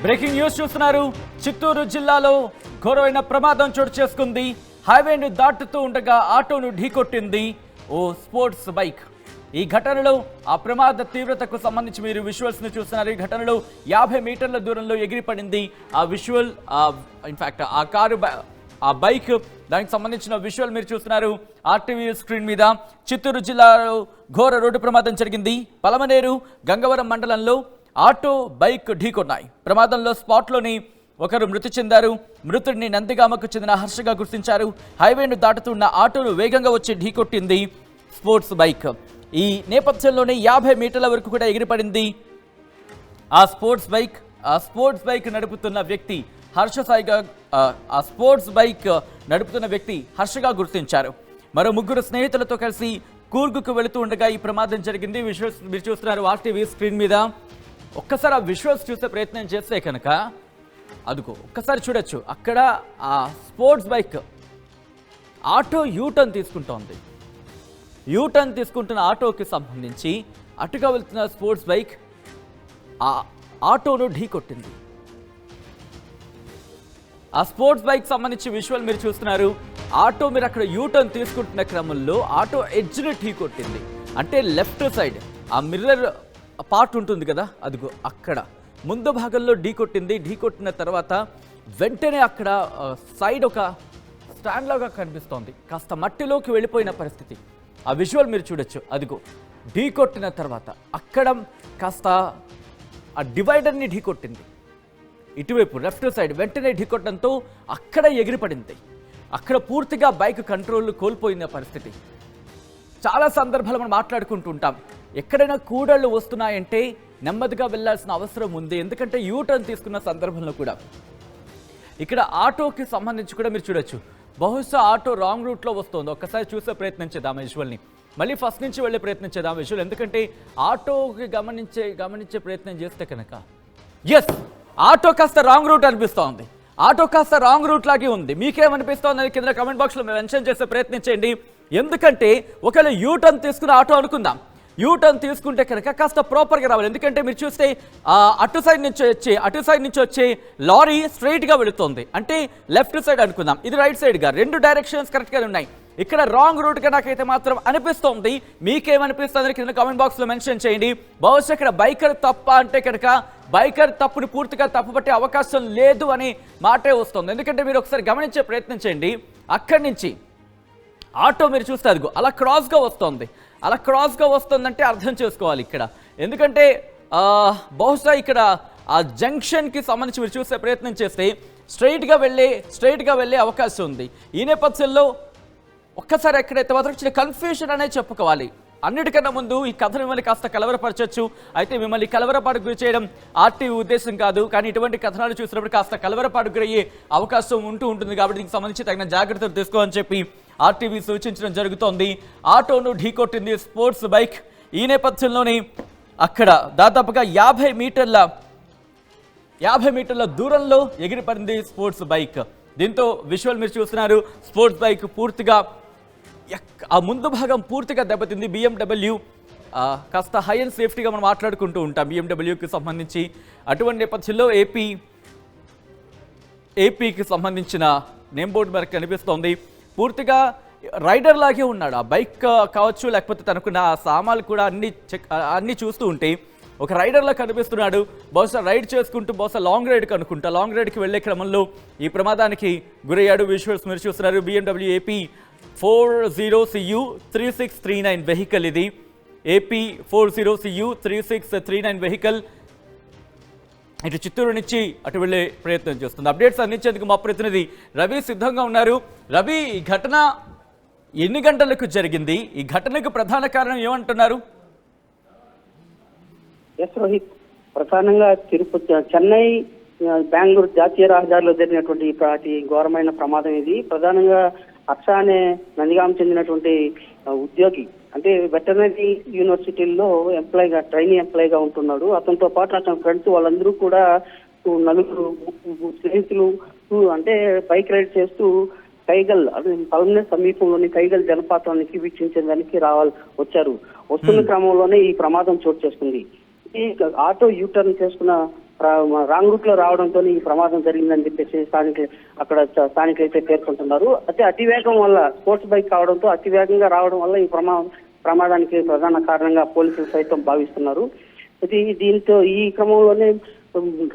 Breaking news చూస్తున్నారు. చిత్తూరు జిల్లాలో ఘోరమైన ప్రమాదం చోటు చేసుకుంది. హైవేను దాటుతూ ఉండగా ఆటోను ఢీకొట్టింది ఓ స్పోర్ట్స్ బైక్. ఈ ఘటనలో ఆ ప్రమాద తీవ్రతకు సంబంధించి మీరు విజువల్స్ ని చూస్తున్నారు. ఈ ఘటనలో 50 మీటర్ల దూరంలో ఎగిరిపడింది ఆ విజువల్. ఇన్ఫాక్ట్ ఆ కారు ఆ బైక్ దానికి సంబంధించిన విజువల్ మీరు చూస్తున్నారు ఆర్టీవీ స్క్రీన్ మీద. చిత్తూరు జిల్లాలో ఘోర రోడ్డు ప్రమాదం జరిగింది. పలమనేరు గంగవరం మండలంలో ఆటో బైక్ ఢీకొన్నాయి. ప్రమాదంలో స్పాట్లోని ఒకరు మృతి చెందారు. మృతుడిని నందిగామకు చెందిన హర్షగా గుర్తించారు. హైవేను దాటుతున్న ఆటోను వేగంగా వచ్చి ఢీకొట్టింది స్పోర్ట్స్ బైక్. ఈ నేపథ్యంలోనే 50 మీటర్ల వరకు కూడా ఎగిరిపడింది ఆ స్పోర్ట్స్ బైక్ నడుపుతున్న వ్యక్తి హర్షసాయిగా ఆ స్పోర్ట్స్ బైక్ నడుపుతున్న వ్యక్తి హర్షగా గుర్తించారు. మరో ముగ్గురు స్నేహితులతో కలిసి కూర్గుకు వెళుతూ ఉండగా ఈ ప్రమాదం జరిగింది. విజువల్స్ మీరు చూస్తున్నారు ఆర్టీవీ స్క్రీన్ మీద. ఒక్కసారి ఆ విజువల్స్ చూసే ప్రయత్నం చేస్తే కనుక అదుగో ఒక్కసారి చూడొచ్చు. అక్కడ ఆ స్పోర్ట్స్ బైక్ ఆటో యూటర్న్ తీసుకుంటోంది. యూటర్న్ తీసుకుంటున్న ఆటోకి సంబంధించి అటుగా వెళ్తున్న స్పోర్ట్స్ బైక్ ఆ ఆటోను ఢీకొట్టింది. ఆ స్పోర్ట్స్ బైక్ సంబంధించి విజువల్ మీరు చూస్తున్నారు. ఆటో మీరు అక్కడ యూటర్న్ తీసుకుంటున్న క్రమంలో ఆటో ఎడ్జ్ని ఢీకొట్టింది. అంటే లెఫ్ట్ సైడ్ ఆ మిర్రర్ పార్ట్ ఉంటుంది కదా, అదిగో అక్కడ ముందు భాగంలో ఢీకొట్టింది. ఢీకొట్టిన తర్వాత వెంటనే అక్కడ సైడ్ ఒక స్టాండ్ లాగా కనిపిస్తోంది. కాస్త మట్టిలోకి వెళ్ళిపోయిన పరిస్థితి. ఆ విజువల్ మీరు చూడొచ్చు. అదిగో ఢీకొట్టిన తర్వాత అక్కడ కాస్త ఆ డివైడర్ని ఢీకొట్టింది. ఇటువైపు లెఫ్ట్ సైడ్ వెంటనే ఢీకొట్టడంతో అక్కడ ఎగిరిపడింది. అక్కడ పూర్తిగా బైక్ కంట్రోల్ కోల్పోయిన పరిస్థితి. చాలా సందర్భాలు మనం మాట్లాడుకుంటూ ఉంటాం. ఎక్కడైనా కూడళ్ళు వస్తున్నాయంటే నెమ్మదిగా వెళ్లాల్సిన అవసరం ఉంది. ఎందుకంటే యూటర్న్ తీసుకున్న సందర్భంలో కూడా ఇక్కడ ఆటోకి సంబంధించి కూడా మీరు చూడొచ్చు. బహుశా ఆటో రాంగ్ రూట్లో వస్తుంది. ఒక్కసారి చూసే ప్రయత్నం చేద్దాం విజువల్ని. మళ్ళీ ఫస్ట్ నుంచి వెళ్ళే ప్రయత్నం చేద్దాం విజువల్. ఎందుకంటే ఆటోకి గమనించే ప్రయత్నం చేస్తే కనుక ఎస్ ఆటో కాస్త రాంగ్ రూట్ అనిపిస్తోంది. ఆటో కాస్త రాంగ్ రూట్ లాగే ఉంది. మీకేమనిపిస్తోంది అని కింద కామెంట్ బాక్స్లో మెన్షన్ చేసే ప్రయత్నం చేయండి. ఎందుకంటే ఒకవేళ యూటర్న్ తీసుకున్న ఆటో అనుకుందాం, యూటర్న్ తీసుకుంటే కనుక కాస్త ప్రాపర్గా రావాలి. ఎందుకంటే మీరు చూస్తే అటు సైడ్ నుంచి వచ్చే లారీ స్ట్రైట్గా వెళుతుంది. అంటే లెఫ్ట్ సైడ్ అనుకుందాం, ఇది రైట్ సైడ్గా, రెండు డైరెక్షన్స్ కరెక్ట్గా ఉన్నాయి. ఇక్కడ రాంగ్ రూట్గా నాకైతే మాత్రం అనిపిస్తోంది. మీకేమనిపిస్తుంది కింద కామెంట్ బాక్స్లో మెన్షన్ చేయండి. బహుశా ఇక్కడ బైకర్ తప్ప అంటే కనుక బైకర్ తప్పుని పూర్తిగా తప్పుపట్టే అవకాశం లేదు అని మాటే వస్తుంది. ఎందుకంటే మీరు ఒకసారి గమనించే ప్రయత్నం చేయండి. అక్కడి నుంచి ఆటో మీరు చూస్తే అదిగో అలా క్రాస్గా వస్తుంది. అలా క్రాస్గా వస్తుందంటే అర్థం చేసుకోవాలి ఇక్కడ. ఎందుకంటే బహుశా ఇక్కడ ఆ జంక్షన్కి సంబంధించి మీరు చూసే ప్రయత్నం చేస్తే స్ట్రైట్గా వెళ్ళే అవకాశం ఉంది. ఈ నేపథ్యంలో ఒక్కసారి ఎక్కడైతే మాత్రం చిన్న కన్ఫ్యూషన్ అనేది చెప్పుకోవాలి. అన్నిటికన్నా ముందు ఈ కథను మిమ్మల్ని కాస్త కలవరపరచవచ్చు. అయితే మిమ్మల్ని కలవరపాటుకు గురి చేయడం ఆర్టీవీ ఉద్దేశం కాదు. కానీ ఇటువంటి కథనాలు చూసినప్పుడు కాస్త కలవరపాటుకు గురయ్యే అవకాశం ఉంటుంది. కాబట్టి దీనికి సంబంధించి తగిన జాగ్రత్తలు తీసుకోవాలని చెప్పి ఆర్టీవీ సూచించడం జరుగుతోంది. ఆటోను ఢీకొట్టింది స్పోర్ట్స్ బైక్. ఈ నేపథ్యంలోనే అక్కడ దాదాపుగా 50 మీటర్ల దూరంలో ఎగిరిపడింది స్పోర్ట్స్ బైక్. దీంతో విజువల్ మీరు చూస్తున్నారు. స్పోర్ట్స్ బైక్ పూర్తిగా ఆ ముందు భాగం పూర్తిగా దెబ్బతింది. BMW కాస్త హై అండ్ సేఫ్టీగా మనం మాట్లాడుకుంటూ ఉంటాం BMWకి సంబంధించి. అటువంటి నేపథ్యంలో ఏపీకి సంబంధించిన నేమ్ బోర్డు మనకు కనిపిస్తోంది. పూర్తిగా రైడర్ లాగే ఉన్నాడు. ఆ బైక్ కావచ్చు, లేకపోతే తనకున్న సామాన్లు కూడా అన్ని చూస్తూ ఉంటే ఒక రైడర్లా కనిపిస్తున్నాడు. బహుశా రైడ్ చేసుకుంటూ లాంగ్ రైడ్కి వెళ్లే క్రమంలో ఈ ప్రమాదానికి గురయ్యాడు. విజువల్స్ మీరు చూస్తున్నారు. BMW AP 40CU 3639 వెహికల్ ఇది. AP 40CU 3639 వెహికల్ ఇటు చిత్తూరు నుంచి అటు వెళ్లే ప్రయత్నం చేస్తుంది. అప్డేట్స్ అందించేందుకు మా ప్రతినిధి రవి సిద్ధంగా ఉన్నారు. రవి, ఈ ఘటన ఎన్ని గంటలకు జరిగింది? ఈ ఘటనకు ప్రధాన కారణం ఏమంటున్నారు? ఎస్ రోహిత్, ప్రధానంగా చెన్నై బెంగళూరు జాతీయ రహదారిలో జరిగినటువంటి ఘోరమైన ప్రమాదం ఇది. ప్రధానంగా హర్ష అనే నందిగామ చెందినటువంటి ఉద్యోగి, అంటే వెటర్నరీ యూనివర్సిటీల్లో ట్రైనీ ఎంప్లాయీగా ఉంటున్నాడు. అతనితో పాటు అతని ఫ్రెండ్స్ వాళ్ళందరూ కూడా నలుగురు స్నేహితులు అంటే బైక్ రైడ్ చేస్తూ కైగల్ పల్మనే సమీపంలోని కైగల్ జలపాతానికి వీక్షించేదానికి వచ్చారు. వస్తున్న క్రమంలోనే ఈ ప్రమాదం చోటు చేసుకుంది. ఈ ఆటో యూటర్న్ చేసుకున్న రాంగ్ రూట్ లో రావడంతో ఈ ప్రమాదం జరిగిందని చెప్పేసి స్థానికులు అయితే పేర్కొంటున్నారు. అయితే అతివేగం వల్ల స్పోర్ట్స్ బైక్ కావడంతో అతివేగంగా రావడం వల్ల ఈ ప్రమాదానికి ప్రధాన కారణంగా పోలీసులు సైతం భావిస్తున్నారు. దీంతో ఈ క్రమంలోనే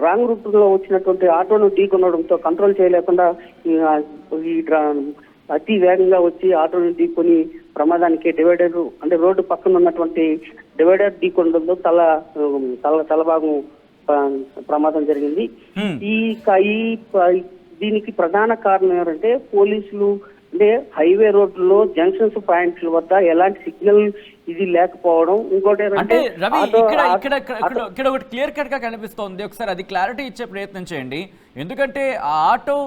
రాంగ్ రూట్ లో వచ్చినటువంటి ఆటోను ఢీకొనడంతో కంట్రోల్ చేయలేకుండా అతి వేగంగా వచ్చి ఆటోను ఢీకొని ప్రమాదానికి డివైడర్ అంటే రోడ్డు పక్కన ఉన్నటువంటి డివైడర్ ఢీకొనడంతో తల భాగం ప్రమాదం జరిగింది. దీనికి ప్రధాన కారణం ఏంటంటే పోలీసులు అంటే హైవే రోడ్లలో జంక్షన్స్ పాయింట్ల వద్ద ఎలాంటి సిగ్నల్ ఇది లేకపోవడం. ఇంకోటి అంటే రవి ఇక్కడ ఒకటి క్లియర్ కట్ గా కనిపిస్తోంది, ఒకసారి అది క్లారిటీ ఇచ్చే ప్రయత్నం చేయండి. ఎందుకంటే ఆ ఆటో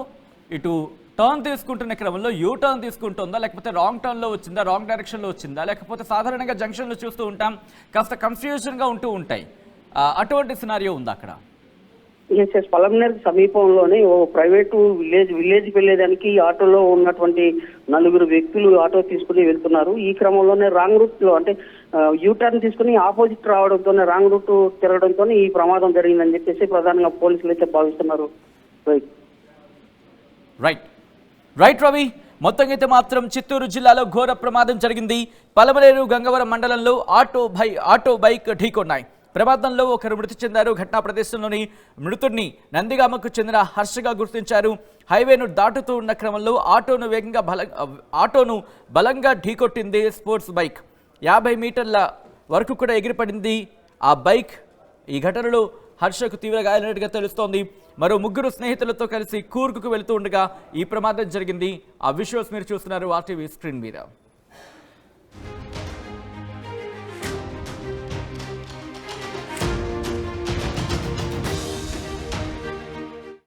ఇటు టర్న్ తీసుకుంటున్న క్రమంలో యూ టర్న్ తీసుకుంటుందా, లేకపోతే రాంగ్ టర్న్ లో వచ్చిందా, రాంగ్ డైరెక్షన్ లో వచ్చిందా, లేకపోతే సాధారణంగా జంక్షన్ లో చూస్తూ ఉంటాం కాస్త కన్ఫ్యూజన్ గా ఉంటూ ఉంటాయి, అటువంటి సినారియో ఉందా అక్కడ? పలమనేరు సమీపంలోనే ఓ ప్రైవేటు విలేజ్ వెళ్లేదానికి ఆటోలో ఉన్నటువంటి 4 వ్యక్తులు ఆటో తీసుకుని వెళ్తున్నారు. ఈ క్రమంలోనే రాంగ్ రూట్ లో అంటే యూటర్న్ తీసుకుని ఆపోజిట్ రావడంతోనే రాంగ్ రూట్ తిరగడంతో ఈ ప్రమాదం జరిగిందని చెప్పేసి ప్రధానంగా పోలీసులు అయితే భావిస్తున్నారు. రైట్ రవి, మొత్తం అయితే మాత్రం చిత్తూరు జిల్లాలో ఘోర ప్రమాదం జరిగింది. పలమనేరు గంగవరం మండలంలో ఆటో బైక్ ఢీకొన్నాయి. ప్రమాదంలో ఒకరు మృతి చెందారు. ఘటనా ప్రదేశంలోని మృతుడిని నందిగామకు చెందిన హర్షగా గుర్తించారు. హైవేను దాటుతూ ఉన్న క్రమంలో ఆటోను బలంగా ఢీకొట్టింది స్పోర్ట్స్ బైక్. 50 మీటర్ల వరకు కూడా ఎగిరిపడింది ఆ బైక్. ఈ ఘటనలో హర్షకు తీవ్ర గాయాలైనట్టుగా తెలుస్తోంది. మరో 3 స్నేహితులతో కలిసి కూర్గుకు వెళుతూ ఉండగా ఈ ప్రమాదం జరిగింది. ఆ విజువల్స్ మీరు చూస్తున్నారు RTV స్క్రీన్ మీద.